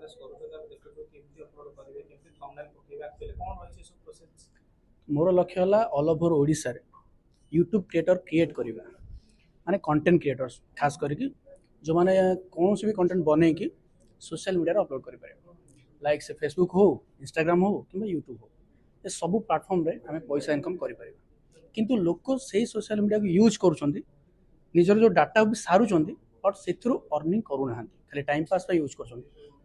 Establish करूछो त देखियो केमती अपलोड करिवे केमती थंबनेल पकेइबे एक्चुअली कोन होय छै सब प्रोसेस। मोर लक्ष्य है all over Odisha YouTube creator create करवा माने कंटेंट क्रिएटर्स खास करके जो मैंने कौन भी कंटेंट बने कि सोशल मीडिया अपलोड कर लाइक से फेसबुक हो इंस्टाग्राम हो कि यूट्यूब हो ये सब प्लाटफर्म रे आम पैसा इनकम कर किंतु लोक से सोशल मीडिया को यूज कर निजर जो डाटा भी सारुंट बट से अर्निंग करूना खाली टाइम पास यूज कर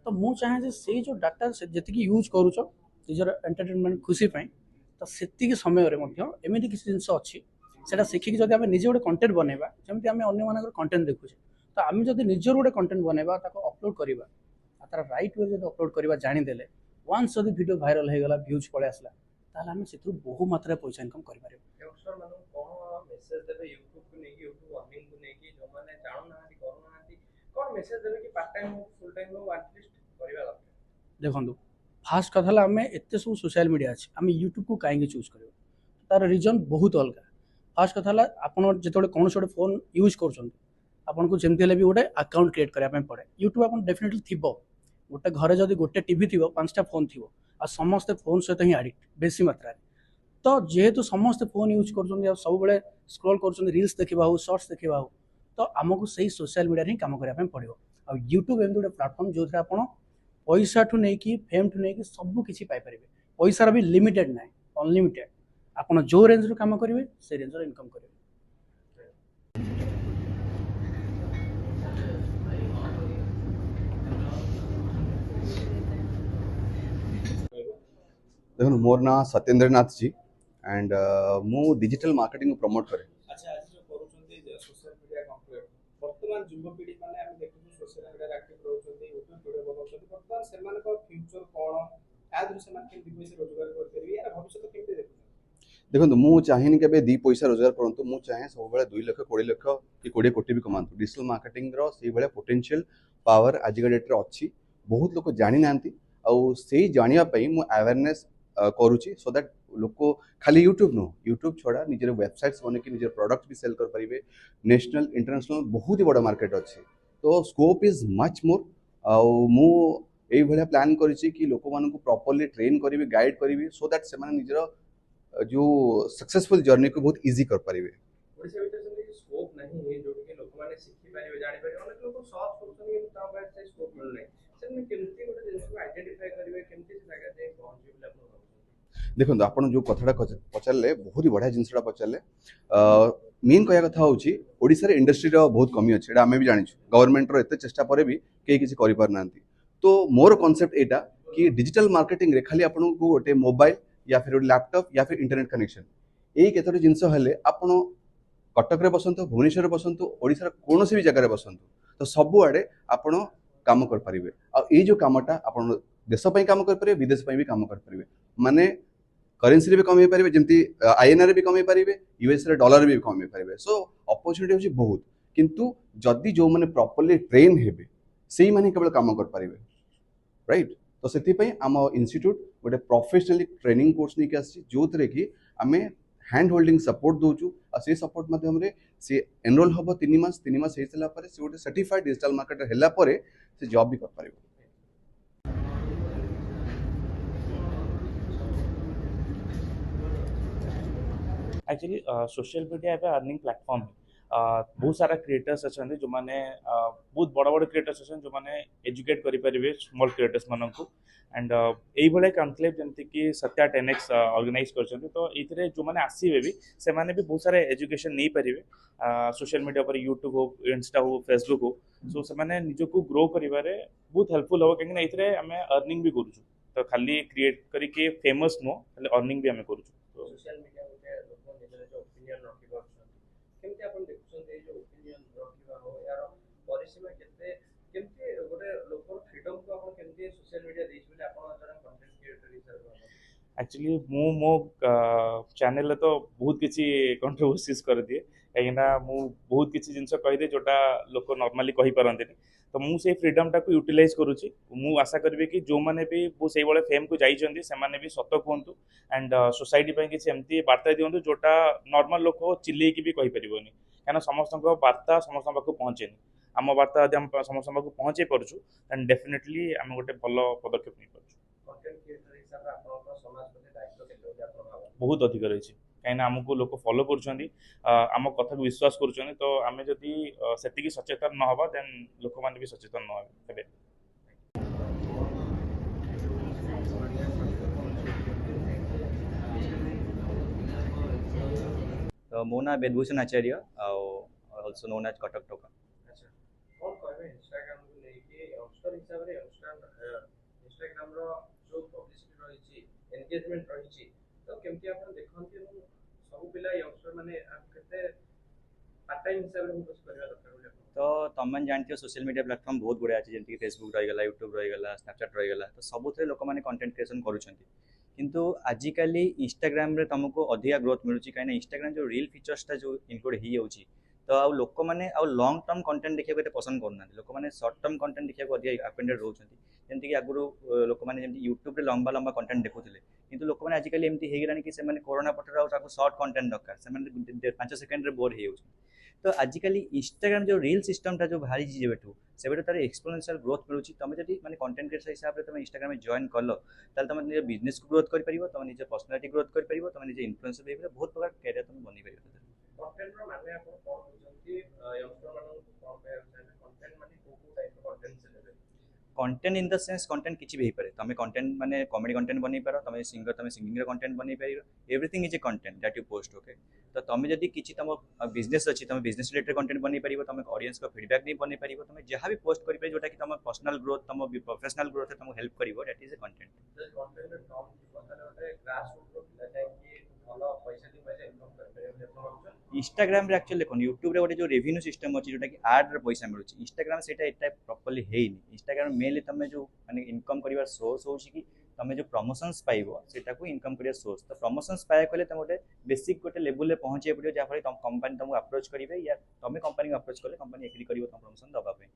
तो मुझे चाहे से जो डाटा जी यूज करुच निजर एंटरटेनमेंट खुशी तो से समय एमती किसी जिन अच्छी से शिखिकी जब आम निजे गोटे कंटेंट बनवा जमी आम अन्य कंटेंट देखुचे तो आम जब निजर गोटे कंटेंट बनवा अपलोड करवा तार राइट वे जब अपलोड करवा जानीदे वन्स जब वीडियो भाइराल हो गला व्यूज पलि आसला ताल आम से बहु मात्रा पैसा इनकम कर यंगस्टर मानु कोन मेसेज देबे यूट्यूब को नेकी यूट्यूब अर्निंग को नेकी जो माने जानु नाहांती करू नाहांती कोन मेसेज देबे कि पार्ट टाइम हो फुल टाइम हो एटलीस्ट करबा दरकार। देखो फास्ट कथा आम एत सब सोशल मीडिया अच्छे आम यूट्यूब को कहीं चूज कर तार रिजन बहुत अलग फास्ट कथा आपड़ जो कौन गोटे फोन यूज कर जमी भी गोटे अकाउंट क्रिएट करने पड़े यूट्यूब आप डेफिनेटली थी गोटे घरे जब गोटे टीवी थी 5टा फोन थी आ समस्ते फोन सहित ही आडिक्ट बेसी मात्रा तो जेहेतु समस्ते फोन यूज कर सब स्क्रोल कर रील्स देखा हो शॉर्ट्स देखा हो तो आमको सही सोशल मीडिया ही कम करने पड़ो आ यूट्यूब एमती गोटे प्लाटफर्म जो आप पैसा ठू नहीं फेम ठू नहीं सब किसी पाइपर पैसार भी लिमिटेड ना अनलिमिटेड आप जो रेंज रू कम करेंगे से रेंज इनकम करेंगे। देखो मोर ना सत्येंद्र नाथ जी एंड मु डिजिटल मार्केटिंग को प्रमोट करे। अच्छा आज जो करूछंती सोशल मीडिया कंप्लीट वर्तमान युवपीढ़ी माने हम देखु सोशल मीडिया एक्टिव रहउछंती यूट्यूब वीडियो बनाउछंती वर्तमान सेमान को फ्यूचर कोन आदि से मान केमती पैसा रोजगार कर परिबे या भविष्य केमती देखु। देखो मु चाहिए के 2 पैसा रोजगार करंतु मु चाहे सब बेले 2 लाख 20 लाख कि 20 कोटी भी कमांतु डिजिटल मार्केटिंग रो से बेले पोटेंशियल पावर आज का डेट रे अछि बहुत लोग जानि नांती आ से जानिया पई मु अवेयरनेस करूची सो दैट लोक खाली यूट्यूब नो यूट्यूब छोड़ा निजर वेबसाइट्स बने कि निजर प्रोडक्ट भी सेल कर परिबे नेशनल इंटरनेशनल बहुत ही बड़ा मार्केट अछि तो स्कोप इज मच मोर आ मु एई भलिया प्लान करिछि कि लोक मान को प्रॉपर्ली ट्रेन करिवे गाइड करिवे सो दैट से माने निजर जो सक्सेसफुल जर्नी को बहुत इजी कर पारिबे। ओडिसा भीतर से स्कोप नहीं है जो कि लोक माने सिखि पारिबे जानि पारिबे अनेक लोक सर्च करछन कि ता बाय से स्कोप मिल नै सेने केमती गोटे जिंस को आइडेंटिफाई करिवे केमती से लगा दे पहुंची बिला अपन देखो आपण जो कथाटा पचारले बहुत ही बढ़िया जिनसटा पचारले मेन कहया कथा होची ओडिसा रे इंडस्ट्री रो बहुत कमी अछि एटा हमें भी जानि छु गवर्नमेंट रो एते चेष्टा परे भी केही किछि करि पार नांती तो मोर कांसेप्ट एटा कि डिजिटल मार्केटिंग रे खाली आपण को गोटे मोबाइल या फिर लैपटॉप या फिर इंटरनेट कनेक्शन यही केतोटी जिनस हेले आपण कटक रे बसंतो भुवनेश्वर रे बसंतो ओडिसा कौन भी जगह रे बसंतो तो सब आड़े आपण काम कर परिबे आ ए जो कामटा आपण देश पई काम कर परिबे विदेश पई भी काम कर परिबे माने करेंसी रे भी कम हो पारिबे जेमती आईएनआर भी कम हो पारिबे यूएस रे डॉलर भी कम हो पारिबे सो अपॉर्चुनिटी होची बहुत किंतु जदी जो माने प्रॉपर्ली ट्रेन हेबे सेही माने केवल काम कर परिबे राइट तो से आम इंस्टीट्यूट गोटे प्रोफेशनली ट्रेनिंग कोर्स नहीं आसी जो कि आम हैंड होल्डिंग सपोर्ट दौचु आ से सपोर्ट माध्यम से एनरोल हम 3 मास हो सारा पर से गोटे सर्टिफाइड डिजिटल मार्केटर होला पर से जॉब भी कर पारिबो। एक्चुअली सोशल मीडिया एवं अर्निंग प्लेटफॉर्म है बहुत सारा क्रिएटर्स अच्छा जो मैंने बहुत बड़ बड़ क्रिएटर्स अच्छा जो मैंने एजुकेट करें स्मॉल क्रिएटर्स मान को एंड यही भाई कॉन्क्लेव जमती कि सत्या 10x ऑर्गेनाइज कर तो ये जो मैंने आसवे भी से माने भी बहुत सारे एजुकेशन नहीं पारे सोशल मीडिया पर यूट्यूब हो इंस्टा हो फेसबुक हो सो से माने निजको ग्रो करिवारे बहुत हेल्पफुल हो कहीं ये आम अर्निंग भी करूँ तो खाली क्रिएट करके फेमस नो खाली अर्निंग भी आम करूँ सोशल मीडिया गोटे लोक निजर जो ओपिनियन रखि पाछन केमती अपन देखुछन ए जो ओपिनियन रखिबा हो यार परिसीमा केते केमती गोटे लोकर फ्रीडम को अपन केमती सोशल मीडिया देछ बोले अपन जन कंटेंट क्रिएटर हिसाब एक्चुअली मो चैनल तो बहुत किसी कंट्रोवर्सीज कर दिए कहीं बहुत किसी जिन कहीदे जोटा लोक नॉर्मली कही पारंती तो मुझे फ्रीडम टाक यूटिलाइज करुच्ची मु आशा करी कि जो मैंने भी वो से फेम को जाइए से भी सत कहतु एंड सोसाइटी किसी एमती बार्ता दिंतु जोटा नॉर्मल लोक चिल्लैकी भी कहीपर कहीं समस्त बार्ता समस्त पाक पहुँचेनि आम वार्ता यदि हम समस्त पाखु पहुँचे पार्छु देन डेफिनेटली आम गोटे भल पदक्षेप नहीं पार्छु कंटेंट क्रिएटर हिसाब से आपन समाज प्रति दायित्व केते होय आपन भाबन बहुत अधिक रही कहीं आमको लोक फॉलो करम कथा को विश्वास कर तो आम जदि से सचेतन न हवा देन लोक मैंने भी सचेतन न हे तो मो ना वेदभूषण आचार्य ऑल्सो नोन एज कटक टोका अच्छा कौन कहबे इंस्टाग्राम को लेके यंगस्टर हिसाब रे इंस्टाग्राम रो जो पब्लिसिटी रही छी एंगेजमेंट रही छी तो केमती आपन देखंती सब पिला यंगस्टर माने केते पार्ट टाइम हिसाब रे फोकस करबा दरकार बोले तो तुम जानते हो सोशल मीडिया प्लेटफॉर्म बहुत गुड़ा अच्छे जमीक फेसबुक रहीगला यूट्यूब रहीगला स्नैपचैट रहीगला तो सबुथ लोक मैंने कंटेंट क्रिएशन करुँच किंतु आजिकली इंस्टाग्राम रे तुमको अधिका ग्रोथ मिलूँ कहीं इंस्टाग्राम जो रील फीचर्सटा जो इनक्लूड हो जाऊँगी तो आउ लोक मैंने आउ लॉन्ग टर्म कंटेंट देखा को पसंद करना लोक मैंने सर्ट टर्म कंटेंट देखा अधिक अपेंडेड रोचे जमीक आगुरी लोक मैंने यूट्यूब लंबा लंबा कंटेंट देखुले किंतु लोक मैंने आजिकली एमती हो गलानी कि कोरोना पटर सर्ट कंटेंट दरकार से 5 सेकेंड बोर हो तो आजिकली इंस्टाग्राम जो रील सिस्टमटा जो बाहरी जेबेठू से तार एक्सपोनेंशियल ग्रोथ मिलूँ तुम जब मैंने कंटेंट क्रिएटर हिसाब से तुम इंस्टाग्राम में जॉइन कल तुम निज बिजनेस को ग्रोथ कर तुम निज पर्सनालिटी ग्रोथ कर तुम निज इन्फ्लुएंसर हो बहुत प्रकार कैरियर तुम बनी पार कंटेंट रो माने आपन कोन बुझंती यंगस्टर मानन कोन पे कंटेंट माने को टाइप रो कंटेंट से लेबे content in the sense content किसी भी हो पारे तुम कंटेंट माने कॉमेडी कंटेंट बनी पार तुम सिंगर तुम सिंगिंग कंटेंट बनी पार everything is a content that you post okay तो तुम जब किसी तुम बिजनेस अच्छी तुम बिजनेस रिलेटेड कंटेंट बनी पार तुम ऑडियंस को फीडबैक नहीं बनी पार तुम जहाँ भी पोस्ट कर जोटा कि तुम पर्सनल ग्रोथ तुम प्रोफेशनल ग्रोथ तुमको हेल्प कर that is a content content रो टॉप बताले होते ग्रास रूट रो पिला जाय कि भलो पैसा दी पैसा इनकम कर पारे बोले आपन इंस्टाग्राम रे एक्चुअली देखो यूट्यूब रे गोटे जो रेवेन्यू सिस्टम अच्छी जोटा कि एड रे पैसा मिलूँ इंस्टाग्राम से प्रॉपर्ली है इंस्टाग्राम मेनली तुम जो माने इनकम कर सोर्स हो कि तुम जो प्रमोशंस पाइब से इनकम कर सोर्स तो प्रमोशंस पाया कले तुम गोटे बेसिक गोटे लेवल में पहुँचे पड़ो जहाँफल तुम कंपनी तुमको अप्रोच करेंगे या तुम कंपनी को अप्रोच कले कंपनी एग्री कर तुम प्रमोशन दवाई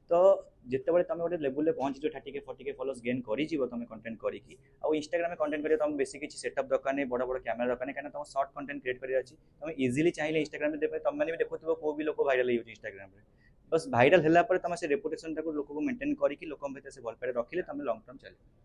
तो जिते तुम गोटे लेवल में पहुँच 30K फॉलोअर्स गेन कर तुम कंटेंट करके आउ इंस्टाग्राम में कंटेंट कर तुम बेसिक किसी सेटअप दरकार नहीं बड़ बड़ कैमेरा दरकार नहीं कहीं तुम शॉर्ट कंटेंट क्रिएट कर तुम इजिली चाहिए इंस्टाग्राम में देखे तुम भी देखुव को भी लोग भाइराल हो इंस्टाग्राम में बस भाइराल है तुम से रेपुटेशन लोक को मेंटेन करके लोक भर से भल पाए रखिले तुम लॉन्ग टर्म चले